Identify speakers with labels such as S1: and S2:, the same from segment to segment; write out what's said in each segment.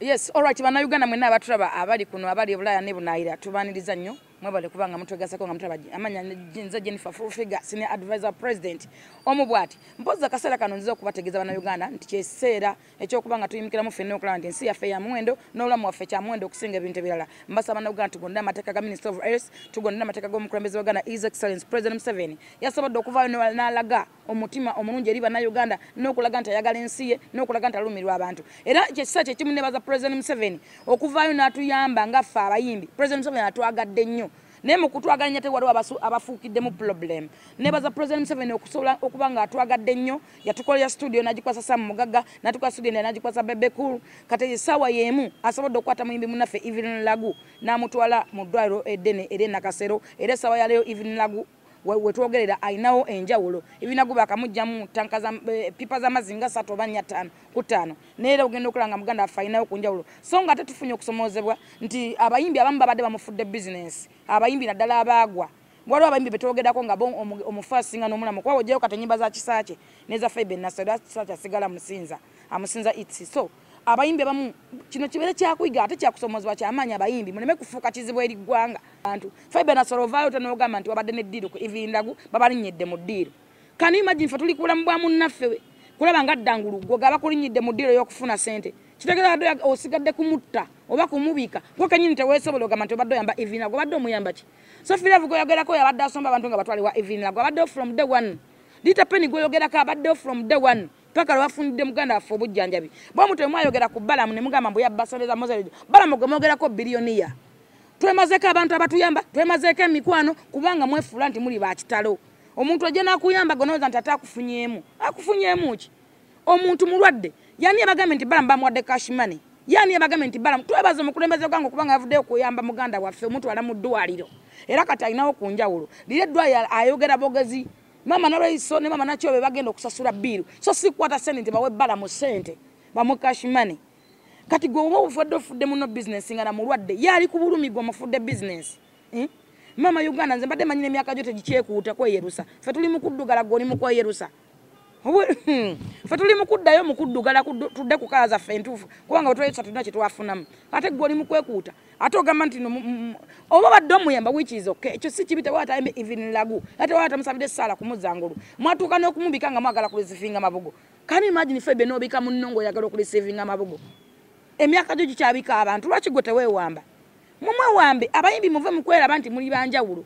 S1: Yes, all right, bana Uganda mwenna abatulaba abali kuno abali Bulaya ne Bunaira tubaniriza nnyo mwebale kubanga mutwegasako nga mutaba amanya Jinza Jennifer Fufiga senior advisor president omubwati mpoza kasera kano nzizo kubategeza bana Uganda nti kyeseera ekyo kubanga tuyimikira mu fenno okulanda nsi ya feya mwendo n'olamu waffe kya mwendo okusinga ebintu ebirala mbasa bana Uganda tugonda amateeka ga Minister of Health tugonda amateeka g'omukulembeze wa Uganda His Excellency President Museveni yasobodde okuvaayo n'alaga omutima omulungi eri bana Uganda n'okulaga nti ayagala ensi ye n'okulaga nti alumirwa abantu era kyekisa kye kimu nebaza President Museveni okuvaayo n'atuyamba ngaffe abayimbi President Museveni atwagadde nnyo ne mukutwaganya te waliwo abafuukidde mu problem nebaza President Museveni okusobola okubanga atwagadde nnyo yatukolera studio nagikwasa Sam Mugagga natukola studio nagikwasa Bebe Cool kate sawa yemu asobodde okukwata muyimbi munaffe Evelyn Lagu n'amutwala mu ddwaliro eddene Elena Kasero era sawa ya leo Evelyn Lagu wetwogerera ayinawo enjawulo ebinago bakamujjamu tanka za pipa za mazinga 3 oba 5 ku 5 neera ogenda okulanga muganda afayinawo ku njawulo so nga tetufunye okusomozebwa nti abayimbi abamu babadde bamufudde business abayimbi naddala abagwa waliwo abayimbi betwogerako nga omufasinga n'omulamu kuba wojjayo kati ennyimba za kisaache neza Febe Nasera kisaache asigala musinza amusinza itsi so abayimbi abamu kino kibere kyakuyiga ate kyakusomozebwa kyamaanyi abayimbi muleme kufuuka kizibu eri ggwanga bantu Febe Nasera ovaayo tenogamba nti wabadde neddiiro ku Evindagu babalinnyedde mu ddiiro kani imagine fe tuli kula mbwamu naffe kulaba nga ddangulu gwo gaba kulinnyidde mu ddiiro y'okufuna sente kitegera ado osigadde kumutta oba kumubika kwa kanyini teweesobola ogamba nti obadde oyamba Evindagu obadde omuyamba ki so firavu goyogerako yabadde asomba abantu nga batwaliwa Evindagu abadde from day one Dita Penny goyogerako abadde from day one paka lwafunidde muganda affe obujjanjabi bwamutwe mwayogera ku Balamu ne mugamba mbu yabbasoneza Mozart Balamu gomwogerako biliyoniya twemazeeko abantu abatuyamba twemazeeko emikwano kubanga mwefula nti muli bakitalo omuntu ajja nakuyamba gonoza nti atakufunyeemu akufunyeemu ki omuntu mulwadde yani yabagambe nti Balamu bamuwadde cash money yani yabagambe nti Balamu twebaza omukulembeze gangu kubanga avuddeyo kuyamba muganda waffe omuntu ala mu ddwaliro era kati alinawo ku njawulo lire eddwaliro ayogera bogezi mama nalwaiso ne mama nakyo bagenda okusasula biru so sikwata sente nti bawe Balamu sente bamu cash money kati gwo ofudde muno business nga na mulwadde yali ku bulumi gwo mufudde business mama Uganda nze mbadde manyine emyaka gyote gikyekuuta kweyerusa fe tuli mukuddugala gwo ni mukweyerusa fe tuli mukuddayo mukuddugala tudde ku kala zaffe entuufu kubanga wetweyerusa tulina kye twafunamu ate gwo ni mukwekuuta ate ogamba nti oba badde omuyamba which is okay ekyo si kibi tewata ayimbe Evelyn Lagu ate wata musabidde Sala kumuzangulu mwatuuka n'okumubika nga mwagala kulisifinga mabugo kani imagine Febe n'obika mu nnongo oyagala okulisifinga mabugo emyaka gyo gikyabika abantu lwaki gwe teweewamba mumwewambe abayimbi muve mukwera nti muli banjawulo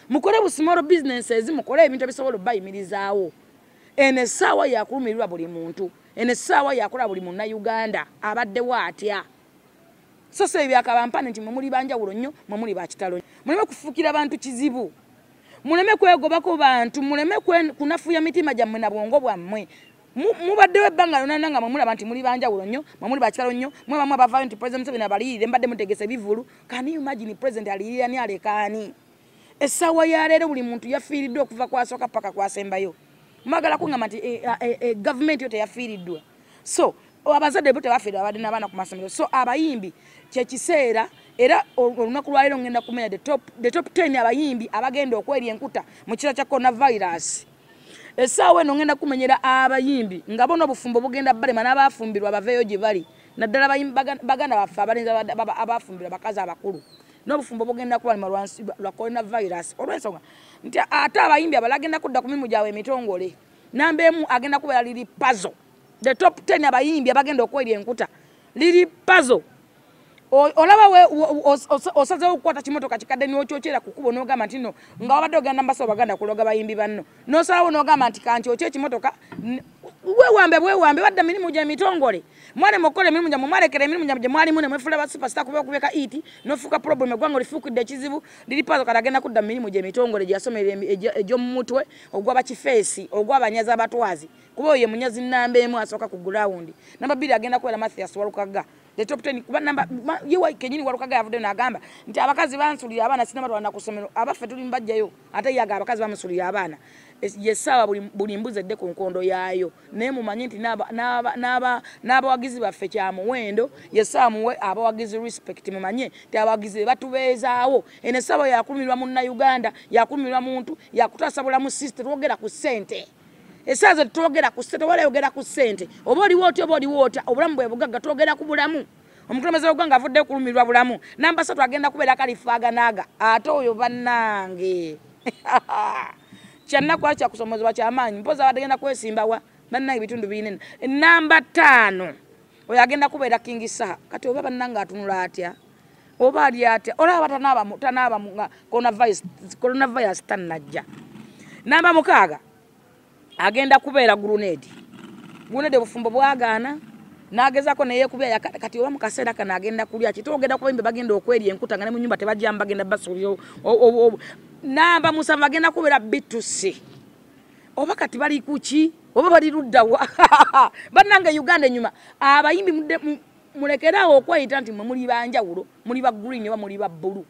S1: mukole bu small businesses mukole ebintu ebisobola bayimirizaawo ene sawa yakulumirirwa buli muntu ene sawa yakola buli munna Uganda abaddewo atya so se byakabampane nti muli banjawulo nnyo muli bakitalo muleme kufuukira abantu kizibu muleme kwegobako bantu muleme kunafuya mitima gyammwe na bwongo bwammwe mubaddewo ebbanga lyonna nga mulaba nti muli banjawulo nnyo muli bakitalo nnyo mwe bamu abavaayo nti President Museveni abaliyirire mbadde mutegese bivulu kani imagine President aliyirira ni alekaani essaawa ya leero buli muntu yafiiriddwe okuva kwasooka paka kwasembayo mwagala kungamba nti gavumenti yo teyafiiriddwa so abazadde bo tebafiirwa abadde n'abaana ku masomero so abayimbi kyekiseera era olunaku lwaleero ngenda kumenya the top 10 abayimbi abagenda okwerya enkuta mu kisa kya coronavirus essaawa eno ngenda kumenyera abayimbi nga bona obufumbo bugenda balema n'abafumbirwa baveeyo gye bali naddala baganda baffe abalenzi abafumbirwa bakazi abakulu n'obufumbo bugenda kubalema lwa coronavirus olw'ensonga nti ate abayimbi abala agenda kudda ku mimu gyabwe emitongole namba emu agenda kubeera liri puzzle the top 10 abayimbi abagenda okwerya enkuta liri puzzle olaba we osazeewo okukwata kimotoka kikadde n'okyokyera ku kkubo n'ogamba nti no nga wabadde ogenda mbasa baganda kuloga bayimbi banno n'osalawo n'ogamba nti kankyokye ekimotoka bwewambe badda mirimu gy'emitongole mwane mukola emirimu gyammwe mwalekera emirimu gyammwe gye mwalimu ne mwefula ba superstar kuba okubeka iti n'ofuuka problem eggwanga lifuukidde ekizibu liri pazo kati agenda kudda mu mirimu gy'emitongole gy'asomera egy'omu mutwe ogw'abakifeesi ogw'abanyazi abatwazi kuba oyo ye munyazi nnamba emu asooka ku gurawundi namba 2 agenda kubeera Mathias Walukaga the top 10 kuba namba yewa kenyini Walukaga yavudde n'agamba nti abakazi bansulira abaana sinema twana ku ssomero abaffe tuli mbajjayo ate yaga abakazi bamusulira abaana yesawa buli mbuzi edde ku nkondo yaayo naye mumanye nti n'abawagizi baffe kya muwendo yesawa muwe abawagizi respect mumanye nti abawagizi batubeezaawo ene sawa yakulumirwa munna Uganda yakulumirwa muntu yakutaasabula mu sister twogera ku ssente esaze twogera ku ssente wala yogera ku ssente oba oliwo otyo obulamu bwe bugagga twogera ku bulamu omukulembeze w'eggwanga avudde kulumirwa bulamu namba 3 agenda kubeera Kalifaganaga ate oyo bannange kyannaku kya kusomozebwa ky'amaanyi mpoza abadde kwesimbawa bannange bitundu binene namba 5 oyo agenda kubeera King Saha kati oba bannange atunula atya oba ali atya olaba tanaaba coronavirus tannajja namba 6 agenda kubeera Grenade bufumbo bwagaana nagezako naye kubya kati oba mukaseera kana agenda kulya kitogenda kuba imbe bagenda okweri enkutanga ne mu nyumba tebajjamba bagenda basuli namba 7 agenda kubeera B2C oba kati bali kuki oba bali luddawa bannange Uganda enyuma abayimbi mulekerawo okwayita nti muli banjawulo muli ba green oba muli ba blue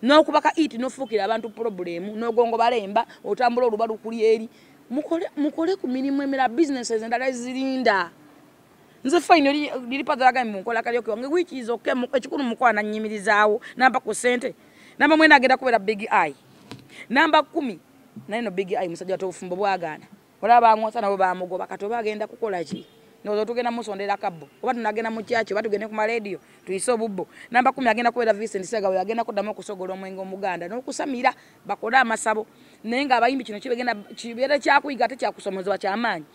S1: n'okubaka iti n'ofuukira abantu problem n'ogongo balemba otambula olubalu kuli eri mukole ku mirimu emira businesses endala zirinda nze fine liri pazalaga munkola kali okwange which is okay ekikulu mukwana nnyimirizaawo namba ku sente namba 9 agenda kubeera Big Eye namba 10 naino Big Eye musajja tofumbo bwagaana olaba amwasa nabo bamugoba katoba agenda kukola ki nozo tugenda musondera kabbo oba tunagenda mu kyacho oba tugende ku ma radio tuiso bubbo namba 10 agenda kubeera Vincent Sega we agenda kuddamu okusogola omwengo Muganda n'okusamira bakola amasabo nenga abayimbi kino kibeera kyakuyiga ate kyakusomozebwa ky'amaanyi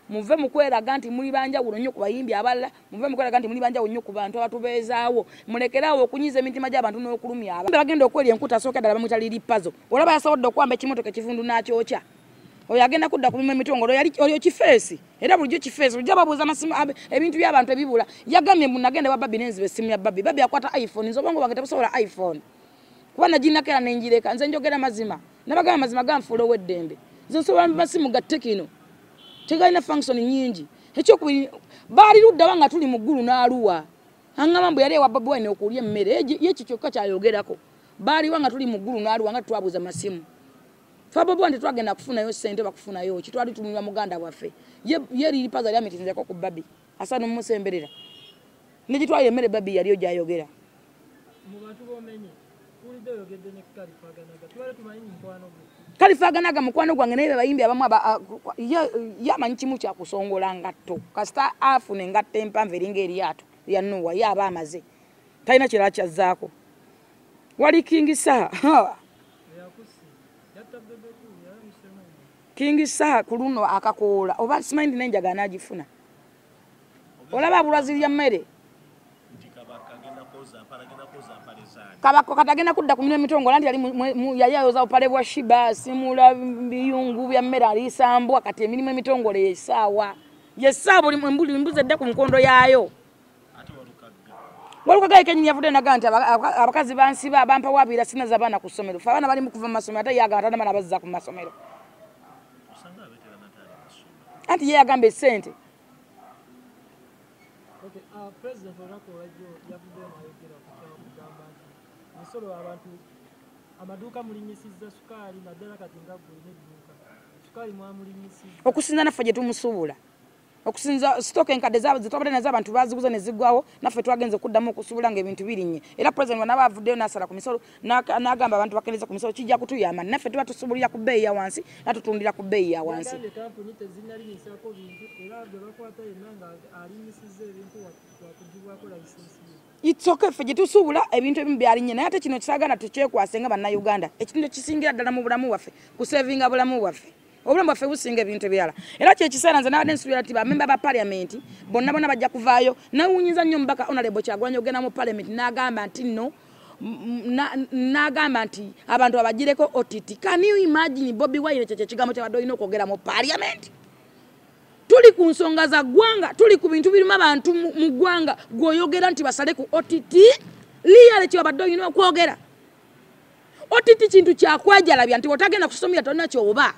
S1: muve mukwera ganti muli banjawulo nnyo ku bayimbi abalala muve mukwera ganti muli banjawulo nnyo ku bantu abatubeezaawo mulekerawo okunyiza emitima gy'abantu n'okulumya aba bagenda okweri enkuta asooka ddala bamutaliri puzzle olaba yasobodde okwamba ekimotoka ekifundu n'akyokya oyo agenda kudda ku emitongolo oli kifeesi era bulijjo kifeesi ojja babuuza amasimu ebintu by'abantu ebibula yagambye munagenda wa Babi nenziba essimu ya Babi akwata iPhone nze obwongo bwange tebusobola iPhone kuba naginakera nenjireka nze njogera mazima nabagamba mazima ganfuula ow'eddembe nze nsobola masimu ga Tekino tegalina function nyingi ekyokubiri baali ludda wanga tuli mu ggulu n'aluwa angamba mbu yali ewa Babi Wine okulya emmere yeki kyokka kyayogerako baali wanga tuli mu ggulu n'aluwa nga twabuuza masimu Fabo bwandi twagenda kufunayo sente bakufunayo kitwali tumulwa muganda waffe ye liri paza lya mitinzeko ku Babi asano musemberera nigitwaye emmere Babi yali ojayogera
S2: mu bantu bomenye ulide yogedde ne Kalifaganaga twale tumanyi mkwano
S1: Kalifaganaga mukwano gwange naye bayimbi abamu yamanyi kimu kya kusongola ngatto kasita afune ngatte empanvu eringa eryato lya Nuwa yaba amaze talina kirala kyazzaako wali King Saha King Saha kuluno akakoola oba simaindi nenjaga anagifuna olaba bulwazi lya mmere kabako katagenda kudda ku mino emitongola nti yali ayoza opale bwa shiba simula biyungu bya mmere alisambwa kati emirimu emitongole yesaawa buli mbuzi edde ku nkondo yaayo walukaga kenyini yavude naga nti abakazi bansiba bampa wabira sina za bana ku ssomero fa abana bali mu kuva mu masomero ate yaga atana bana bazza ku masomero anti ye agambe sente
S2: okay president orako radio yavude mayogera kugamba nisolo abantu amaduka mulinyisiza sukali nadala kati ngabwe neduka sukali mwamulinyisiza
S1: okusinza naffe gye tumusuubula okusinza stock enkade zabo zitobade na zabantu baziguza ne zigwawo naffe twagenze kuddamu okusubula ng'ebintu birinnye era president wanaba avuddeyo nasala ku misolo n'agamba abantu bakeneza ku misolo kijja kutuyamba naffe tuba tusubulira ku bbeeyi ya wansi natutundira ku bbeeyi ya wansi it's okay ffe gye tusuubula ebintu ebimu byalinnye naye ate kino kisaagana tukyekwase nga bannayuganda ekintu kisingira ddala mu bulamu bwaffe kusevinga bulamu bwaffe obulamu bwaffe businga ebintu ebirala era kyekiseera nze nabadde nsubira nti bamemba ba parliament bonna bajja kuvaayo nawuunyiza nnyo mubaka honorable Kyagulanyi ogenda mu parliament n'agamba nti nno n'agamba nti abantu abagireko OTT. Can you imagine Bobi Wine kye kigambo kyabadde olina okwogera mu parliament? Tuli ku nsonga za ggwanga, tuli ku bintu birimu abantu mu ggwanga gw'oyogera nti basale ku OTT liyale kyabadde olina okwogera. OTT kintu kyakwajalabya nti otagenda kusomera tolina kyoba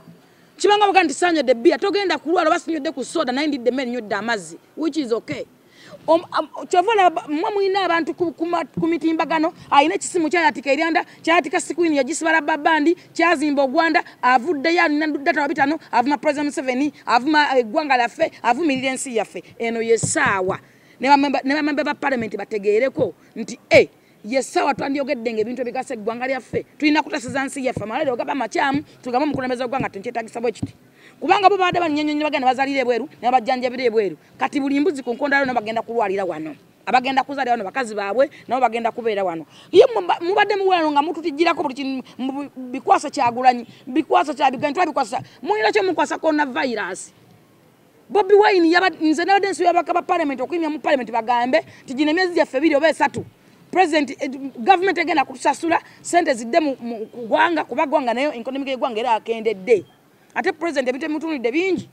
S1: kibanga bugandi sanya de bia togenda kulwala basinyodde ku soda na ndidde meri nyodde amazzi which is okay. Chovola mwamwina abantu ku mitimbagano ayina ekisimu kyayatika eryanda kyayatika sikwini yagisibala babandi kyazimba ogwanda avudde ya data wabitano avuma president 7 avuma eggwanga laffe avumirira ensi yaffe eno yesaawa ne bamemba ba parliament bategeereko nti yesawa twandiyogedde ng'ebintu ebigasa eggwanga lyaffe tulina kutasiza nsi yaffe amalero ogaba makyamu tugamba omukulembeze w'eggwanga tenkyetagisa bwe kiti kubanga bo baadde bannyonnyonyi bagenda bazalira ebweru ne bajjanjabira ebweru kati buli mbuzi ku nkondo alio bagenda kulwalira wano abagenda kuzalira wano bakazi baabwe nabo bagenda kubeera wano ye mubadde muwano nga mututijirako buli kintu bikwasa Kyagulanyi bikwasa Kyabiganyi twabikwasa mulina kyo mukwasa coronavirus Bobi Wine nze nabadde nsuubira bakaba parliament okuyimya mu parliament bagambe tijina emyezi gyaffe 2 oba 3 president government egenda kutusasula sente zidde mu gwanga kuba gwanga nayo economic egwanga era akendedde ate president ebintu ebitunudde bingi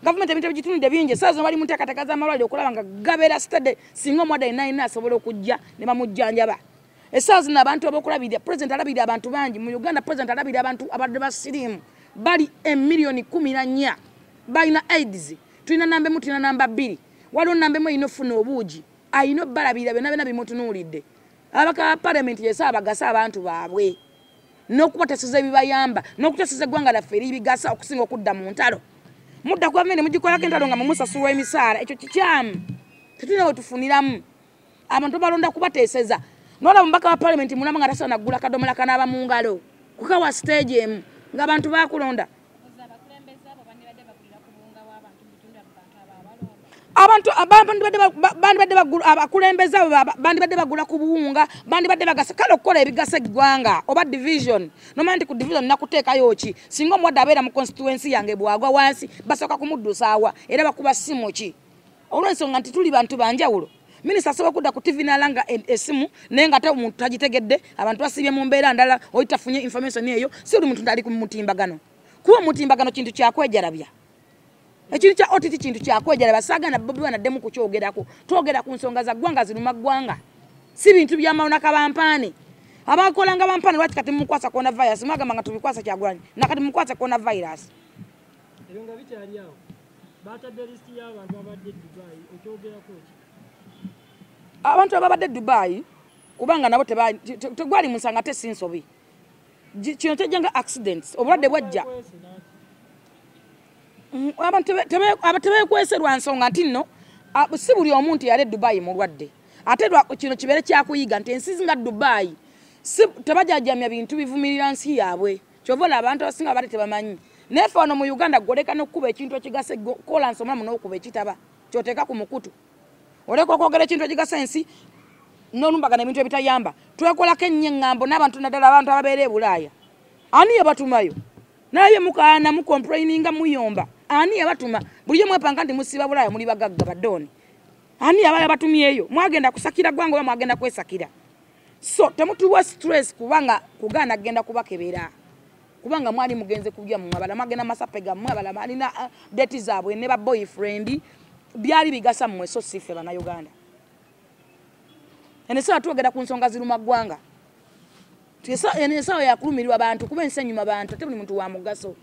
S1: government ebintu ebitunudde bingi saazo bali muteekateeka z'amalwaliro okulaba nga gabeera steady singa omwadde naina asobola okujja ne bamujjanjaba esaazo n'abantu abokulabirira president alabirira abantu bangi mu Uganda president alabirira abantu abadde basirimu bali 1,14,000 balina AIDS tulina nambe mu tulina namba 2 waliwo nambe mu inofuna obuugi ayino balabirira bena bimutunuulidde abaka parliament yesa abagasa abantu baabwe n'okubatesiza ebibayamba n'okutesiza eggwanga laffe eribigasa okusinga okudda mu ntalo mudda kwa mmene mugikolako entalo nga mumusasulwa emisaala ekyo kikyamu tetulina we tufuniramu abantu balonda kubateeseza nola mubaka wa parliament mulama nga tasobola naggula kadomola kanaaba mu ngalo kukawa stage emu ng'abantu bakulonda abantu bandibadde bagula ku buwunga bandibadde bagasa kale okukola ebigasa eggwanga oba division nomanya nti ku division nakuteekayo ki singa omwadde abeera mu constituency yange bwagwa wansi basooka kumuddusaawa era bakuba simu ki olw'ensonga nti tuli bantu banjawulo minisita asobola okudda ku TV n'alanga essimu naye nga ate omuntu tagitegedde abantu basibye mu mbeera ndala oyi tafunye information eyo si buli muntu ali ku mutimbagano kuba omutimbagano kintu kyakwejarabya ekintu kya OTT kintu kyakwejala basagana Bobi Wine addemu kukyogerako twogera ku nsonga za ggwanga ziruma ggwanga si bintu by'amawona kabampaane abakolanga bampaane lwaki kati mukwasa coronavirus mwagamba nga tubikwasa Kyagulanyi nakati mukwasa coronavirus
S2: ebyo nga bikyali awo batadde listi y'abantu abadde Dubai okyogerako ki
S1: abantu ababadde Dubai kubanga nabo tegwali musanga te sinsobi kino tejjanga accidents obulwadde bwajja abantu tebekweserwa nsonga nti nno si buli omuntu yali Dubai mulwadde ate kino kibeere kyakuyiga nti ensi nga Dubai tebajajamya bintu bivumirira nsi yaabwe kyova abantu abasinga bali tebamanyi nefe wano mu Uganda goleka n'okkuba ekintu ekigasa kola nsomulamu n'okuba ekitaba kyoteeka ku mukutu oleka okwogera ekintu ekigasa ensi n'olumbagana ebintu ebitayamba twekolako ennyo eŋŋambo n'abantu naddala abantu ababeera e Bulaaya ani yabatumayo naye mukaana mucomplaininga muyomba ani yabatuma buli mwepanga nti musiba Bulaaya muli bagagga badoni ani yabaya batumyeyo mwagenda kusakira gwango oba mwagenda kwesakira so temutuwa stress kubanga kugana agenda kubakebera kubanga mwali mugenze kujja mu abala magenda masapega mu abala alina date zaabwe ne ba boyfriend byali bigasa mmwe so sife bana Uganda ene sawa twogera ku nsonga ziruma ggwanga ene sawa yakulumirwa abantu kuba ensenyuma abantu ate buli muntu wa mugaso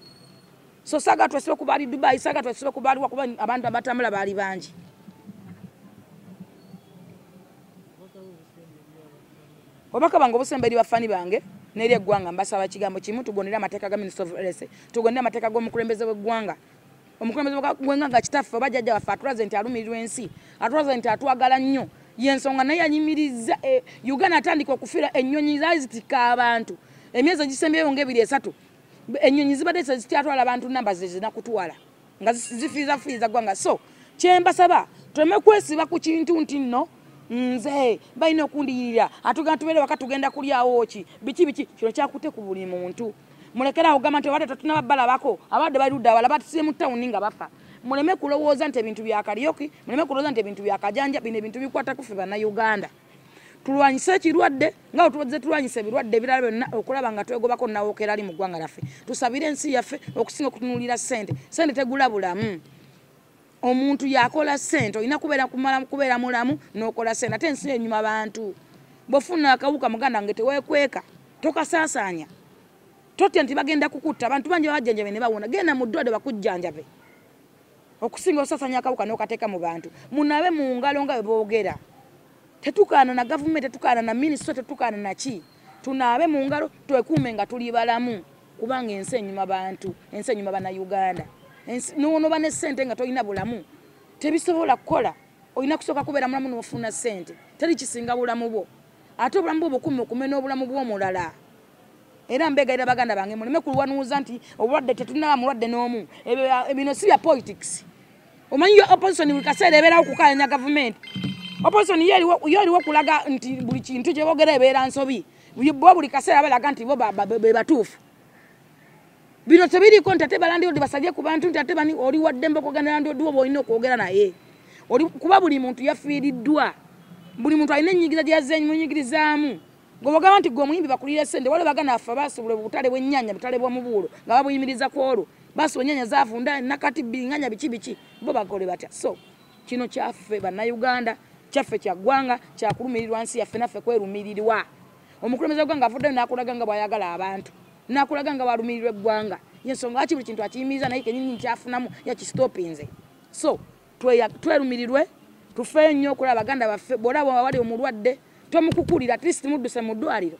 S1: so saga twesibe kubali Dubai saga twesibe kubali kuba abantu abatambula bali bangi obaka bango busemberi bafani bange neri eggwanga mbasaba kigambo kimu tugonera amateeka ga Minister of Health tugonera amateeka g'omukulembeze w'eggwanga omukulembeze w'eggwanga kitaffe bajjajja baffe atulaze nti alumirirwa ensi atulaze nti atwagala nnyo yensonga naye yanyimiriza Uganda atandika okufiira ennyonyi zazitika abantu emyezi egisembyeyo nga 2-3 ennyonyi zibadde zityatwala abantu namba zinakutwala nga zifiiza ggwanga so kyembasaba tuleme kwesiba ku kintu nti nno nze balina okundiyirira atugenda tubeere waka tugenda kulyawo ki biki kino kyakute ku buli muntu mulekera ogamba nti abadde tunabalabako abadde bali ludda abala batusiye mu town nga bafa muleme kulowooza nti ebintu bya kaliyoki muleme kulowooza nti ebintu bya kajanja bino ebintu bikwata kufe bana Uganda tulwanyise ekirwadde nga tuweze tulwanyise ebirwadde ebirala byonna okulaba nga twegobako nawookera ali mu ggwanga laffe tusabire ensi yaffe okusinga okutunuulira sente tegula bulamu omuntu yakola sente olina kubeera mulamu n'okola sente ate ensi enyuma abantu bofuna akawuka muganda nge teweekweka tokasaasaanya totya nti bagenda kukutta abantu bangi babajjanjabe ne bawona genda mu ddwaliro bakujjanjabe okusinga osasanya akawuka n'okateeka mu bantu munabe mu ngalo nga bwe boogera tetukaana na gavumenti tetukaana na minisitule tetukaana na ki tunaabe mu ngalo twekuume nga tuli balamu kubanga ensi enyuma bantu ensi enyuma bana Uganda noba ne sente nga tolina bulamu tebisobola kukola olina kusooka kubeera mulamu n'ofuna sente teri kisinga bulamu bwo ate obulamu bwo bukume okume n'obulamu bw'omulala era mbegaira baganda bange muleme kulwanuuza nti obulwadde tetunaba mulwadde n'omu bino si bya politics omanyi yo opposition buli kaseera ebeerawo kukaanya gavumenti opposition yaliwo kulaga nti buli kintu kye boogera ebeera nsobi bo buli kaseera balaga nti bo be batuufu bino tebiriko nti ate balandi odi basabye ku bantu nti ate bani oli waddembe okugenda landi odi oba olina okwogera naye kuba buli muntu yafiiriddwa buli muntu alina ennyingiza gye yazze munyigirizaamu gobagamba nti gwe omuyimbi bakulira essente wale bagana afa basobola obutale bw'ennyaanya butale bw'omubuulo nga babuyimiriza ku olwo basobola ennyaanya zaavunda nakati binganya biki bo bakole batya so kino kyaffe bannayuganda kyaffe kya ggwanga kyakulumirirwa nsi yaffe naffe kwerumirirwa omukulembeze gwanga avuddeyo n'akulaga nga bw'ayagala abantu n'akulaga nga bwalumirirwa eggwanga yensonga lwaki buli kintu akiyimiriza naye kenyini nkyafunamu yakistopinze so twerumirirwe tufe nnyo okulaba baganda baffe bw'olaba wali omulwadde tomukukulira at least mudduse mu ddwaliro